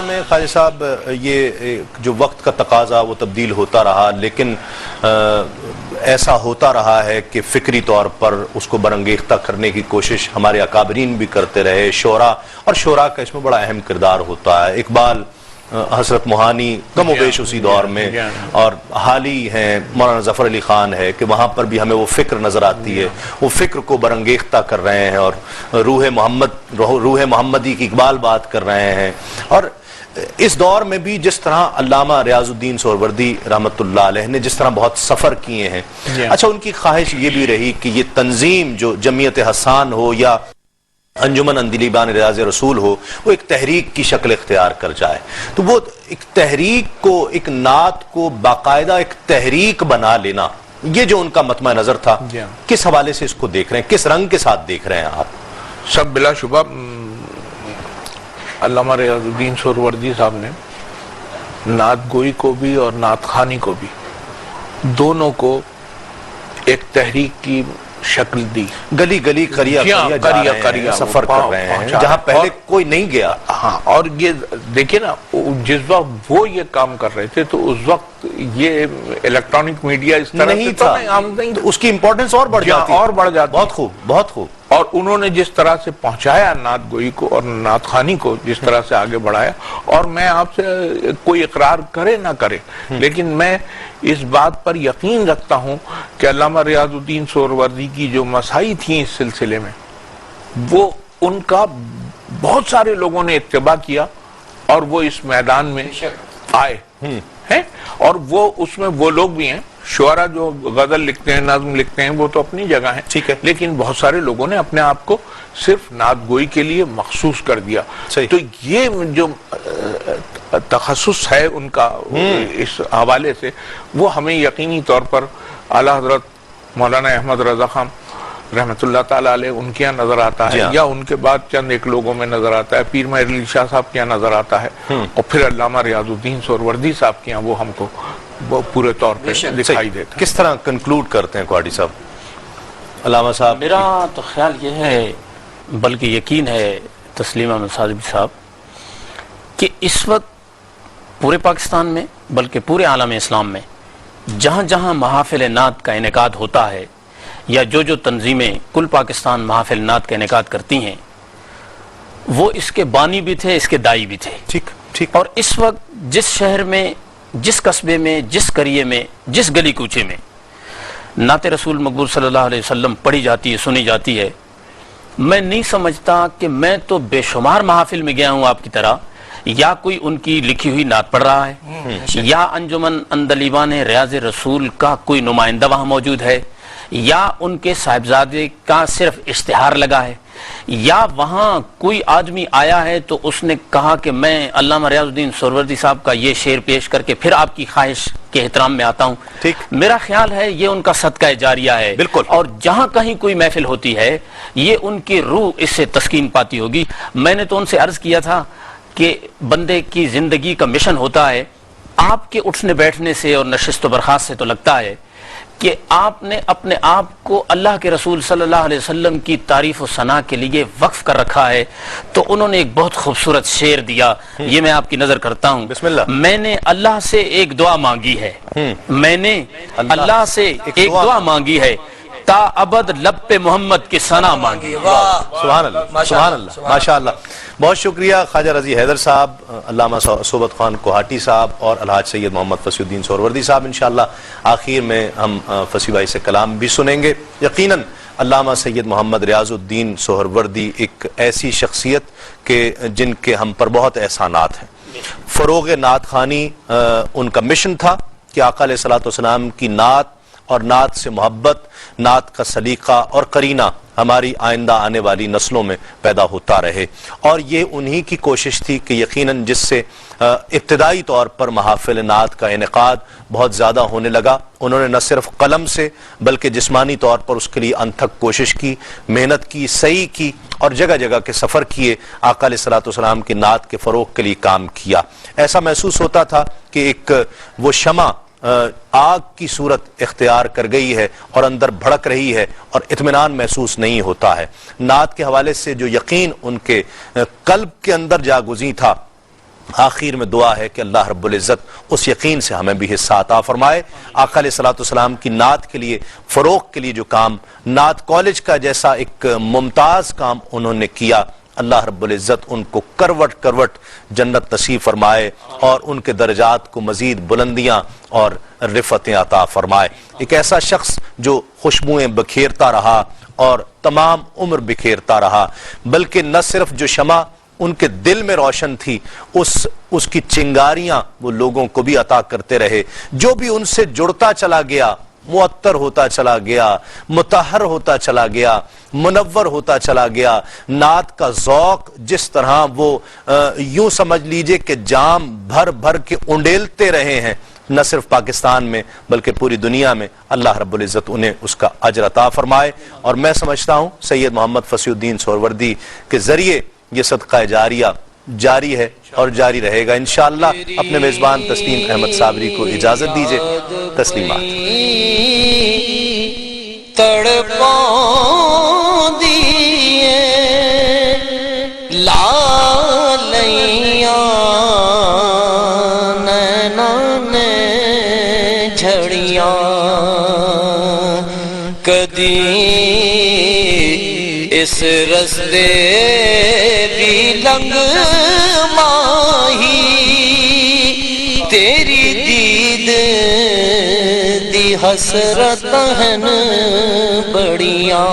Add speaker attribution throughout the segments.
Speaker 1: میں خواجہ صاحب یہ جو وقت کا تقاضا وہ تبدیل ہوتا رہا، لیکن ایسا ہوتا رہا ہے کہ فکری طور پر اس کو برانگیختہ کرنے کی کوشش ہمارے اکابرین بھی کرتے رہے، شعراء، اور شعراء کا اس میں بڑا اہم کردار ہوتا ہے۔ اقبال، حضرت موہانی کم و بیش اسی دور میں، اور حالی ہیں مولانا ظفر علی خان ہے کہ وہاں پر بھی ہمیں وہ فکر نظر آتی ہے، وہ فکر کو برانگیختہ کر رہے ہیں، اور روح محمدی کی اقبال بات کر رہے ہیں۔ اور اس دور میں بھی جس طرح علامہ ریاض الدین سہروردی رحمۃ اللہ علیہ نے جس طرح بہت سفر کیے ہیں، اچھا ان کی خواہش یہ بھی رہی کہ یہ تنظیم جو جمعیت حسان ہو یا انجمن اندلیبان ریاض رسول ہو، وہ ایک تحریک کی شکل اختیار کر جائے، تو وہ ایک تحریک کو، ایک نعت کو باقاعدہ ایک تحریک بنا لینا، یہ جو ان کا مطمع نظر تھا، کس حوالے سے اس کو دیکھ رہے ہیں، کس رنگ کے ساتھ دیکھ رہے ہیں آپ؟
Speaker 2: سب بلا شبہ علامہ ریاض الدین سہروردی صاحب نے نعت گوئی کو بھی اور نعت خوانی کو بھی، دونوں کو ایک تحریک کی شکل دی،
Speaker 1: گلی گلی قریہ قریہ سفر کر رہے ہیں جہاں پہلے کوئی نہیں گیا۔
Speaker 2: ہاں، اور یہ دیکھیں نا، جس وقت وہ یہ کام کر رہے تھے تو اس وقت یہ الیکٹرانک میڈیا اس طرح
Speaker 1: نہیں تھا، تو اس کی امپورٹنس اور بڑھ جاتی، بہت خوب، بہت خوب۔
Speaker 2: اور انہوں نے جس طرح سے پہنچایا نعت گوئی کو اور نعت خوانی کو، جس طرح سے آگے بڑھایا، اور میں آپ سے کوئی اقرار کرے نہ کرے لیکن میں اس بات پر یقین رکھتا ہوں کہ علامہ ریاض الدین سہروردی کی جو مساعی تھیں اس سلسلے میں، وہ ان کا بہت سارے لوگوں نے اتباع کیا اور وہ اس میدان میں آئے ہیں، اور وہ اس میں وہ لوگ بھی ہیں، شعراء جو غزل لکھتے ہیں، نظم لکھتے ہیں، وہ تو اپنی جگہ ہیں، ٹھیک ہے، لیکن بہت سارے لوگوں نے اپنے آپ کو صرف نعت گوئی کے لیے مخصوص کر دیا۔ تو یہ جو تخصص ہے ان کا اس حوالے سے، وہ ہمیں یقینی طور پر اعلیٰ حضرت مولانا احمد رضا خان رحمۃ اللہ تعالیٰ علیہ ان کے یہاں نظر آتا ہے، یا ان کے بعد چند ایک لوگوں میں نظر آتا ہے، پیر مہر علی شاہ صاحب کے یہاں نظر آتا ہے، اور پھر علامہ ریاض الدین سہروردی صاحب کے یہاں وہ ہم کو وہ پورے طور پہ دکھائی دیتا ہے۔
Speaker 1: کس طرح کنکلوڈ کرتے ہیں کوہاٹی صاحب؟ علامہ صاحب،
Speaker 3: میرا تو خیال یہ ہے، بلکہ یقین ہے تسلیم احمد صادقی صاحب، کہ اس وقت پورے پاکستان میں بلکہ پورے عالم اسلام میں جہاں جہاں محافل نعت کا انعقاد ہوتا ہے، یا جو تنظیمیں کل پاکستان محافل نعت کا انعقاد کرتی ہیں، وہ اس کے بانی بھی تھے، اس کے دائی بھی تھے، ٹھیک۔ اور اس وقت جس شہر میں، جس قصبے میں، جس قریے میں، جس گلی کوچے میں نعت رسول مقبول صلی اللہ علیہ وسلم پڑھی جاتی ہے، سنی جاتی ہے، میں نہیں سمجھتا کہ میں تو بے شمار محافل میں گیا ہوں آپ کی طرح، یا کوئی ان کی لکھی ہوئی نعت پڑھ رہا ہے، یا انجمن اندلیبان ریاض رسول کا کوئی نمائندہ وہاں موجود ہے، یا ان کے صاحبزادے کا صرف اشتہار لگا ہے، یا وہاں کوئی آدمی آیا ہے تو اس نے کہا کہ میں علامہ ریاض الدین سہروردی صاحب کا یہ شعر پیش کر کے پھر آپ کی خواہش کے احترام میں آتا ہوں۔ میرا خیال ہے یہ ان کا صدقہ جاریہ ہے، بالکل، اور جہاں کہیں کوئی محفل ہوتی ہے یہ ان کی روح اس سے تسکین پاتی ہوگی۔ میں نے تو ان سے عرض کیا تھا کہ بندے کی زندگی کا مشن ہوتا ہے، آپ کے اٹھنے بیٹھنے سے اور نشست و برخاست سے تو لگتا ہے کہ آپ نے اپنے آپ کو اللہ کے رسول صلی اللہ علیہ وسلم کی تعریف و ثنا کے لیے وقف کر رکھا ہے۔ تو انہوں نے ایک بہت خوبصورت شعر دیا، یہ میں آپ کی نظر کرتا ہوں۔ بسم اللہ۔ میں نے اللہ سے ایک دعا مانگی ہے، میں نے اللہ سے ایک دعا مانگی ہے، تا ابد لب پہ محمد کی ثنا مانگی۔
Speaker 1: سبحان اللہ، سبحان اللہ، ماشاءاللہ۔ بہت شکریہ خواجہ رضی حیدر صاحب، علامہ صوبت خان کوہاٹی صاحب اور الحاج سید محمد فصیح الدین سہروردی صاحب۔ انشاءاللہ آخر میں ہم فصیح بھائی سے کلام بھی سنیں گے۔ یقیناً علامہ سید محمد ریاض الدین سہروردی ایک ایسی شخصیت کہ جن کے ہم پر بہت احسانات ہیں۔ فروغ نعت خوانی ان کا مشن تھا کہ آقا علیہ الصلوۃ والسلام کی نعت اور نعت سے محبت، نعت کا سلیقہ اور قرینہ ہماری آئندہ آنے والی نسلوں میں پیدا ہوتا رہے، اور یہ انہی کی کوشش تھی کہ یقیناً جس سے ابتدائی طور پر محافل نعت کا انعقاد بہت زیادہ ہونے لگا، انہوں نے نہ صرف قلم سے بلکہ جسمانی طور پر اس کے لیے انتھک کوشش کی، محنت کی، سعی کی، اور جگہ جگہ کے سفر کیے، آقا علیہ الصلوۃ والسلام کی نعت کے فروغ کے لیے کام کیا۔ ایسا محسوس ہوتا تھا کہ ایک وہ شمع آگ کی صورت اختیار کر گئی ہے اور اندر بھڑک رہی ہے اور اطمینان محسوس نہیں ہوتا ہے۔ نعت کے حوالے سے جو یقین ان کے قلب کے اندر جاگزیں تھا، آخر میں دعا ہے کہ اللہ رب العزت اس یقین سے ہمیں بھی حصہ عطا فرمائے۔ آقا علیہ الصلوۃ والسلام کی نعت کے لیے، فروغ کے لیے جو کام نعت کالج کا جیسا ایک ممتاز کام انہوں نے کیا، اللہ رب العزت ان کو کروٹ کروٹ جنت نصیب فرمائے اور ان کے درجات کو مزید بلندیاں اور رفعتیں عطا فرمائے۔ ایک ایسا شخص جو خوشبوئیں بکھیرتا رہا اور تمام عمر بکھیرتا رہا، بلکہ نہ صرف جو شمع ان کے دل میں روشن تھی، اس کی چنگاریاں وہ لوگوں کو بھی عطا کرتے رہے۔ جو بھی ان سے جڑتا چلا گیا معطر ہوتا چلا گیا، مطہر ہوتا چلا گیا، منور ہوتا چلا گیا۔ نعت کا ذوق جس طرح وہ یوں سمجھ لیجئے کہ جام بھر بھر کے انڈیلتے رہے ہیں، نہ صرف پاکستان میں بلکہ پوری دنیا میں، اللہ رب العزت انہیں اس کا اجر عطا فرمائے۔ اور میں سمجھتا ہوں سید محمد فصیح الدین سہروردی کے ذریعے یہ صدقہ جاریہ جاری ہے اور جاری رہے گا انشاءاللہ۔ اپنے میزبان تسلیم احمد صابری کو اجازت دیجئے۔ تسلیمات۔
Speaker 4: تڑپاؤں دیئے لالیاں نینوں نے جھڑیاں، کدی اس رستے بھی لنگ ماہی، تیری دید دی حسرت ہن بڑیاں،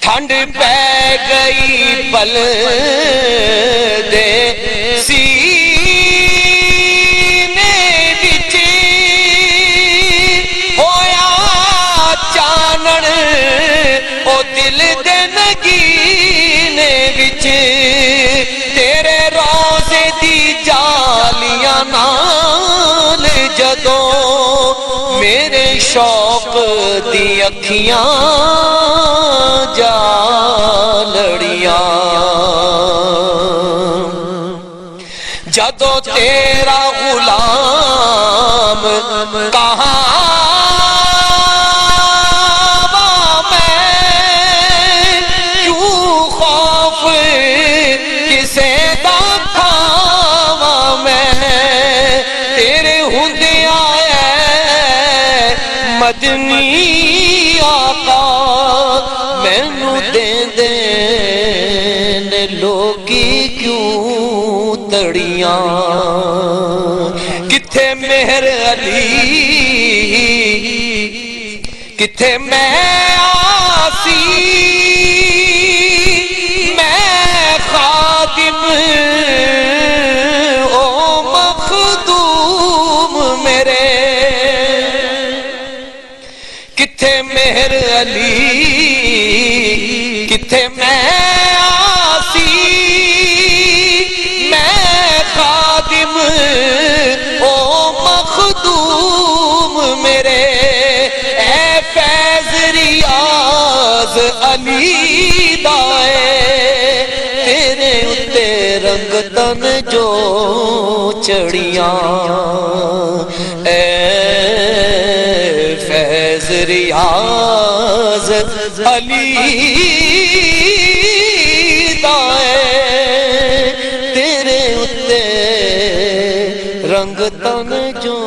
Speaker 4: ٹھنڈ پہ گئی پل دے سینے وچ، ہویا چانن او دل دے نگینے وچ، تیرے روزے دی جالیاں نال جدوں میرے شوق دی اکھیاں جا لڑیاں، جدوں تیرا غلام کہاں مدنی آقا مینو دے لوکی کیوں تڑیاں، کتھے مہر علی کتھے میں آسی، میں خادم او مخدوم میرے، کتھے مہر علی کتھے میں آسی، میں خادم او مخدوم میرے، اے فیض ریاض علی دائے، تیرے اتے رنگ تن جو چڑیاں، اے فیض ریاض علی دائے، تیرے اتے رنگ تن جو